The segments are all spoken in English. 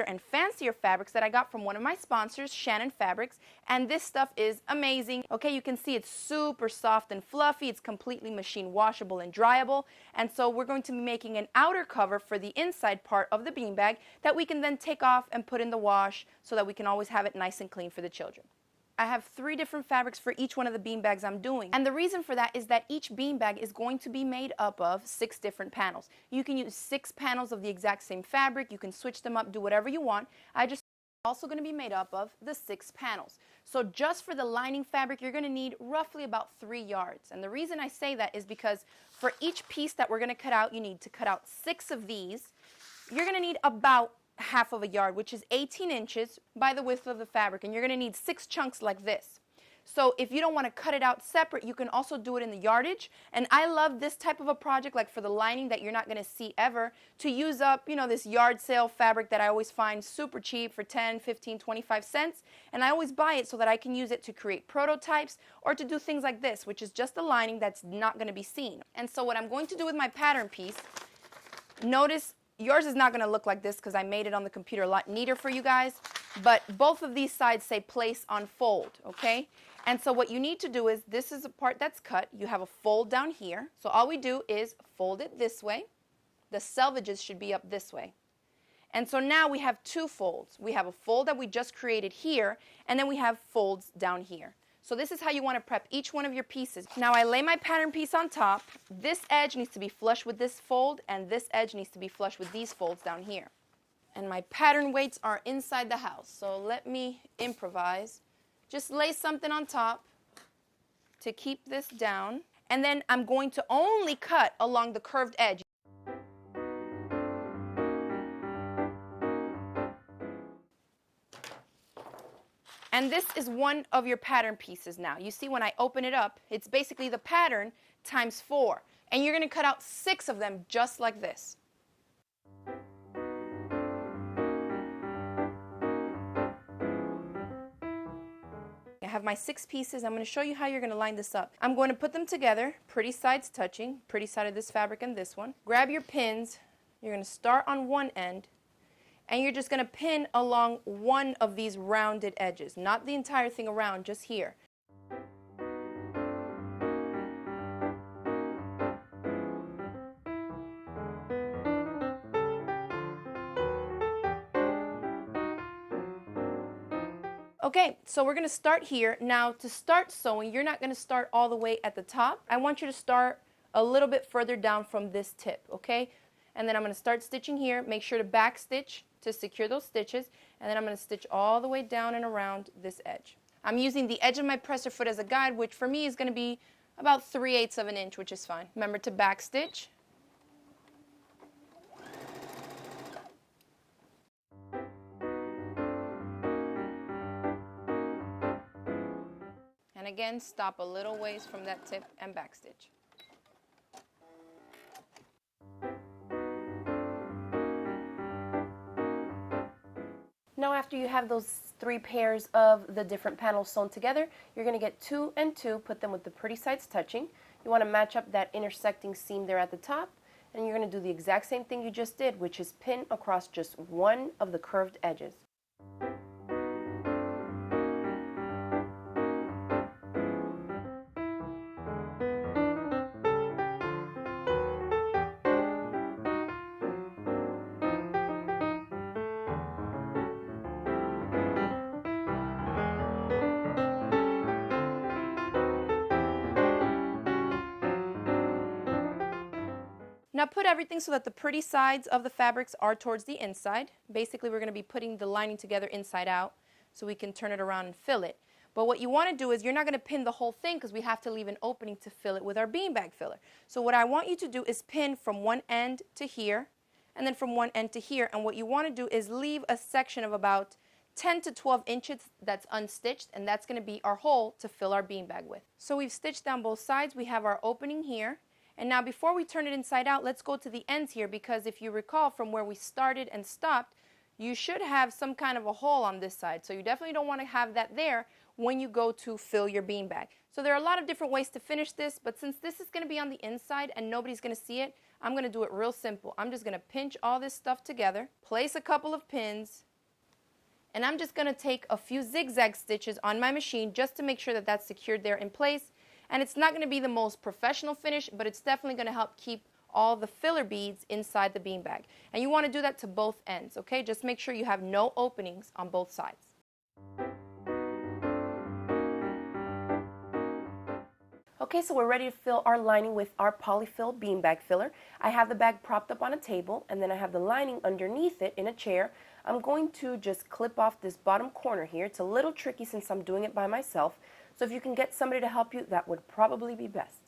and fancier fabrics that I got from one of my sponsors, Shannon Fabrics, and this stuff is amazing. Okay, you can see it's super soft and fluffy. It's completely machine washable and dryable, and so we're going to be making an outer cover for the inside part of the beanbag that we can then take off and put in the wash so that we can always have it nice and clean for the children. I have 3 different fabrics for each one of the beanbags I'm doing. And the reason for that is that each beanbag is going to be made up of 6 different panels. You can use 6 panels of the exact same fabric. You can switch them up, do whatever you want. Also going to be made up of the 6 panels. So just for the lining fabric, you're going to need roughly about 3 yards. And the reason I say that is because for each piece that we're going to cut out, you need to cut out 6 of these. You're going to need about half of a yard, which is 18 inches by the width of the fabric, and you're going to need 6 chunks like this. So if you don't want to cut it out separate, you can also do it in the yardage. And I love this type of a project, like for the lining that you're not going to see ever, to use up, this yard sale fabric that I always find super cheap for 10, 15, 25 cents. And I always buy it so that I can use it to create prototypes or to do things like this, which is just a lining that's not going to be seen. And so what I'm going to do with my pattern piece, notice yours is not going to look like this because I made it on the computer a lot neater for you guys, but both of these sides say place on fold, okay? And so what you need to do is, this is a part that's cut. You have a fold down here. So all we do is fold it this way. The selvages should be up this way. And so now we have 2 folds. We have a fold that we just created here, and then we have folds down here. So this is how you want to prep each one of your pieces. Now I lay my pattern piece on top. This edge needs to be flush with this fold, and this edge needs to be flush with these folds down here. And my pattern weights are inside the house, so let me improvise. Just lay something on top to keep this down, and then I'm going to only cut along the curved edge. And this is one of your pattern pieces now. You see when I open it up, it's basically the pattern times 4. And you're going to cut out 6 of them just like this. I have my 6 pieces. I'm going to show you how you're going to line this up. I'm going to put them together, pretty sides touching, pretty side of this fabric and this one. Grab your pins. You're going to start on one end, and you're just going to pin along one of these rounded edges, not the entire thing around, just here. Okay, so we're going to start here. Now to start sewing, you're not going to start all the way at the top. I want you to start a little bit further down from this tip, okay? And then I'm going to start stitching here. Make sure to back stitch to secure those stitches, and then I'm going to stitch all the way down and around this edge. I'm using the edge of my presser foot as a guide, which for me is going to be about 3/8 of an inch, which is fine. Remember to back stitch. And again, stop a little ways from that tip and back stitch. Now after you have those 3 pairs of the different panels sewn together, you're going to get 2 and 2, put them with the pretty sides touching. You want to match up that intersecting seam there at the top, and you're going to do the exact same thing you just did, which is pin across just one of the curved edges. Now put everything so that the pretty sides of the fabrics are towards the inside. Basically, we're going to be putting the lining together inside out so we can turn it around and fill it. But what you want to do is, you're not going to pin the whole thing because we have to leave an opening to fill it with our beanbag filler. So what I want you to do is pin from one end to here, and then from one end to here. And what you want to do is leave a section of about 10 to 12 inches that's unstitched, and that's going to be our hole to fill our beanbag with. So we've stitched down both sides. We have our opening here. And now before we turn it inside out, let's go to the ends here, because if you recall from where we started and stopped, you should have some kind of a hole on this side. So you definitely don't want to have that there when you go to fill your beanbag. So there are a lot of different ways to finish this, but since this is going to be on the inside and nobody's going to see it, I'm going to do it real simple. I'm just going to pinch all this stuff together, place a couple of pins, and I'm just going to take a few zigzag stitches on my machine just to make sure that that's secured there in place. And it's not going to be the most professional finish, but it's definitely going to help keep all the filler beads inside the beanbag. And you want to do that to both ends, okay? Just make sure you have no openings on both sides. Okay, so we're ready to fill our lining with our polyfill beanbag filler. I have the bag propped up on a table, and then I have the lining underneath it in a chair. I'm going to just clip off this bottom corner here. It's a little tricky since I'm doing it by myself, so if you can get somebody to help you, that would probably be best.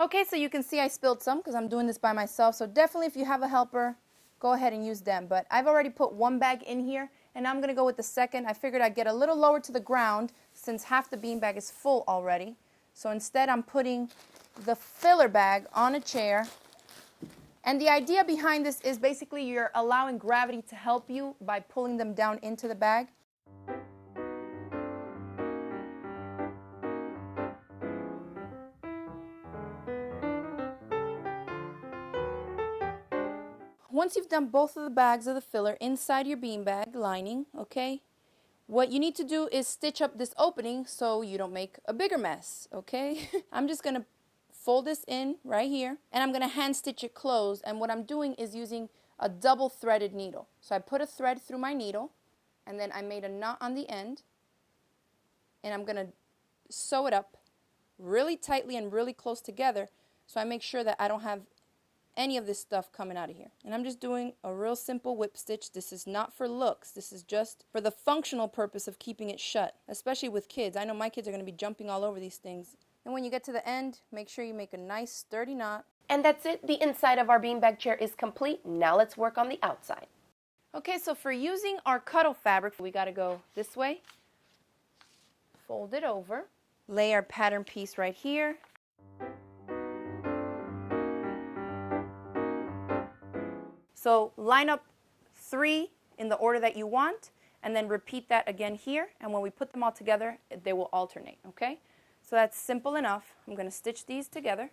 Okay, so you can see I spilled some because I'm doing this by myself, so definitely if you have a helper, go ahead and use them. But I've already put one bag in here, and I'm going to go with the second. I figured I'd get a little lower to the ground since half the beanbag is full already. So instead I'm putting the filler bag on a chair. And the idea behind this is basically you're allowing gravity to help you by pulling them down into the bag. Once you've done both of the bags of the filler inside your beanbag lining, okay, what you need to do is stitch up this opening so you don't make a bigger mess, okay? I'm just going to fold this in right here, and I'm going to hand stitch it closed, and what I'm doing is using a double threaded needle. So I put a thread through my needle, and then I made a knot on the end, and I'm going to sew it up really tightly and really close together so I make sure that I don't have any of this stuff coming out of here. And I'm just doing a real simple whip stitch. This is not for looks. This is just for the functional purpose of keeping it shut, especially with kids. I know my kids are going to be jumping all over these things. And when you get to the end, make sure you make a nice sturdy knot. And that's it. The inside of our beanbag chair is complete. Now let's work on the outside. Okay, so for using our cuddle fabric, we got to go this way, fold it over, lay our pattern piece right here. So line up 3 in the order that you want, and then repeat that again here. And when we put them all together, they will alternate, okay? So that's simple enough. I'm going to stitch these together.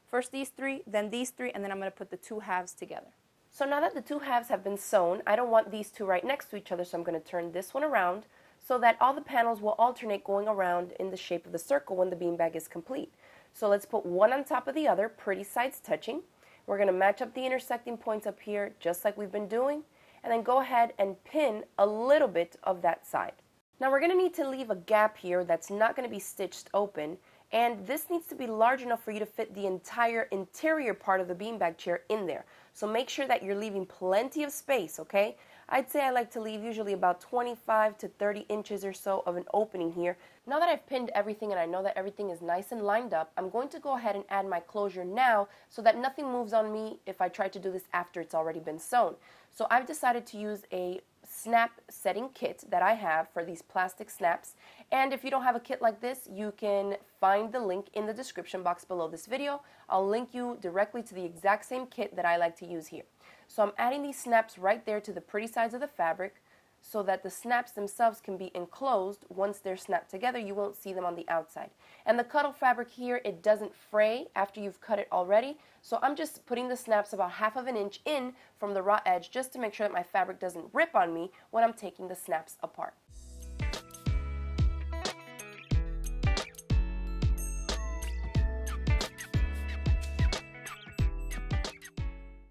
First these 3, then these 3, and then I'm going to put the 2 halves together. So now that the 2 halves have been sewn, I don't want these 2 right next to each other, so I'm going to turn this one around so that all the panels will alternate going around in the shape of the circle when the beanbag is complete. So let's put one on top of the other, pretty sides touching. We're going to match up the intersecting points up here just like we've been doing, and then go ahead and pin a little bit of that side. Now we're going to need to leave a gap here that's not going to be stitched open, and this needs to be large enough for you to fit the entire interior part of the beanbag chair in there. So make sure that you're leaving plenty of space, okay? I'd say I like to leave usually about 25 to 30 inches or so of an opening here. Now that I've pinned everything and I know that everything is nice and lined up, I'm going to go ahead and add my closure now so that nothing moves on me if I try to do this after it's already been sewn. So I've decided to use a snap setting kit that I have for these plastic snaps, and if you don't have a kit like this, you can find the link in the description box below this video. I'll link you directly to the exact same kit that I like to use here. So I'm adding these snaps right there to the pretty sides of the fabric so that the snaps themselves can be enclosed. Once they're snapped together, you won't see them on the outside. And the cuddle fabric here, it doesn't fray after you've cut it already, so I'm just putting the snaps about 1/2 inch in from the raw edge just to make sure that my fabric doesn't rip on me when I'm taking the snaps apart.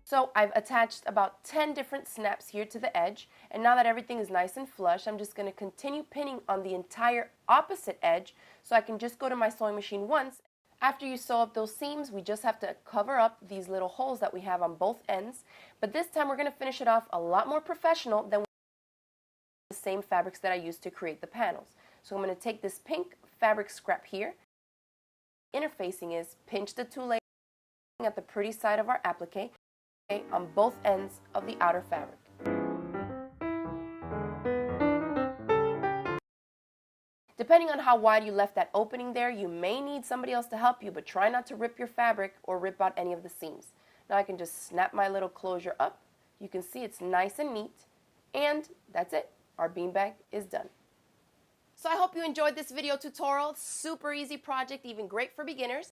So I've attached about 10 different snaps here to the edge, and now that everything is nice and flush, I'm just going to continue pinning on the entire opposite edge so I can just go to my sewing machine once. After you sew up those seams, we just have to cover up these little holes that we have on both ends, but this time we're going to finish it off a lot more professional than the same fabrics that I used to create the panels. So I'm going to take this pink fabric scrap here. Interfacing is pinch the 2 layers at the pretty side of our applique on both ends of the outer fabric. Depending on how wide you left that opening there, you may need somebody else to help you, but try not to rip your fabric or rip out any of the seams. Now I can just snap my little closure up. You can see it's nice and neat, and that's it. Our beanbag is done. So I hope you enjoyed this video tutorial. Super easy project, even great for beginners.